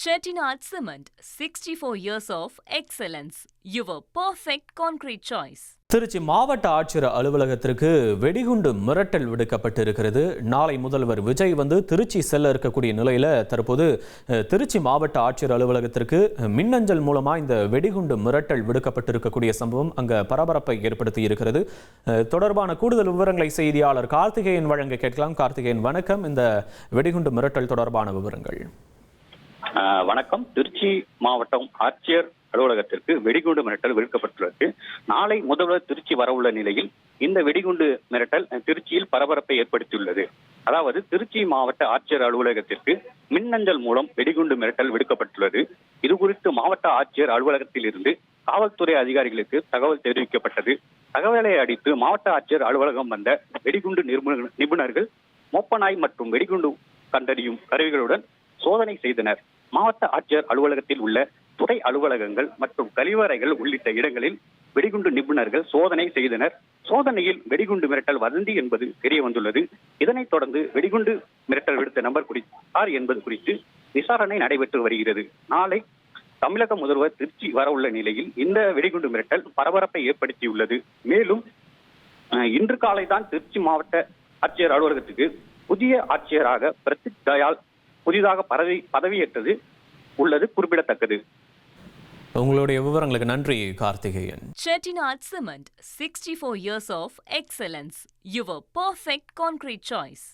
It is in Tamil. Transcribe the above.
Chettinad Cement, 64 years of excellence. Your perfect concrete choice. Trichy மாவட்ட ஆட்சியர் அலுவலகத்திற்கு வெடிகுண்டு மிரட்டல் விடுக்கப்பட்டிருக்கிறது. நாளை முதல்வர் விஜய் திருச்சி செல்ல இருக்கக்கூடிய நிலையில் தற்போது திருச்சி மாவட்ட ஆட்சியர் அலுவலகத்திற்கு மின்னஞ்சல் மூலமாக இந்த வெடிகுண்டு மிரட்டல் விடுக்கப்பட்டிருக்கக்கூடிய சம்பவம் அங்கே பரபரப்பை ஏற்படுத்தி இருக்கிறது. தொடர்பான கூடுதல் விவரங்களை செய்தியாளர் கார்த்திகேயன் வழங்க கேட்கலாம். கார்த்திகேயன் வணக்கம். இந்த வெடிகுண்டு மிரட்டல் தொடர்பான விவரங்கள். வணக்கம். திருச்சி மாவட்டம் ஆட்சியர் அலுவலகத்திற்கு வெடிகுண்டு மிரட்டல் விடுக்கப்பட்டுள்ளது. நாளை முதல்வர் திருச்சி வரவுள்ள நிலையில் இந்த வெடிகுண்டு மிரட்டல் திருச்சியில் பரபரப்பை ஏற்படுத்தியுள்ளது. அதாவது திருச்சி மாவட்ட ஆட்சியர் அலுவலகத்திற்கு மின்னஞ்சல் மூலம் வெடிகுண்டு மிரட்டல் விடுக்கப்பட்டுள்ளது. இது குறித்து மாவட்ட ஆட்சியர் அலுவலகத்தில் இருந்து காவல்துறை அதிகாரிகளுக்கு தகவல் தெரிவிக்கப்பட்டது. தகவலை அடித்து மாவட்ட ஆட்சியர் அலுவலகம் வந்த வெடிகுண்டு நிபுணர்கள் மோப்பநாய் மற்றும் வெடிகுண்டு கண்டறியும் கருவிகளுடன் சோதனை செய்தனர். மாவட்ட ஆட்சியர் அலுவலகத்தில் உள்ள துறை அலுவலகங்கள் மற்றும் கழிவறைகள் உள்ளிட்ட இடங்களில் வெடிகுண்டு நிபுணர்கள் சோதனை செய்தனர். சோதனையில் வெடிகுண்டு மிரட்டல் வதந்தி என்பது தெரிய வந்துள்ளது. இதனைத் தொடர்ந்து வெடிகுண்டு மிரட்டல் விடுத்த நபர் யார் என்பது குறித்து விசாரணை நடைபெற்று வருகிறது. நாளை தமிழக முதல்வர் திருச்சி வரவுள்ள நிலையில் இந்த வெடிகுண்டு மிரட்டல் பரபரப்பை ஏற்படுத்தியுள்ளது. மேலும் இன்று காலை தான் திருச்சி மாவட்ட ஆட்சியர் அலுவலகத்துக்கு புதிய ஆட்சியராக பிரதீப் தயாள் புதிதாக பதவியேற்றது உள்ளது குறிப்பிடத்தக்கது. உங்களுடைய விவரங்களுக்கு நன்றி Karthikeyan. Chettinad Cement, 64 years of excellence. Your perfect concrete choice.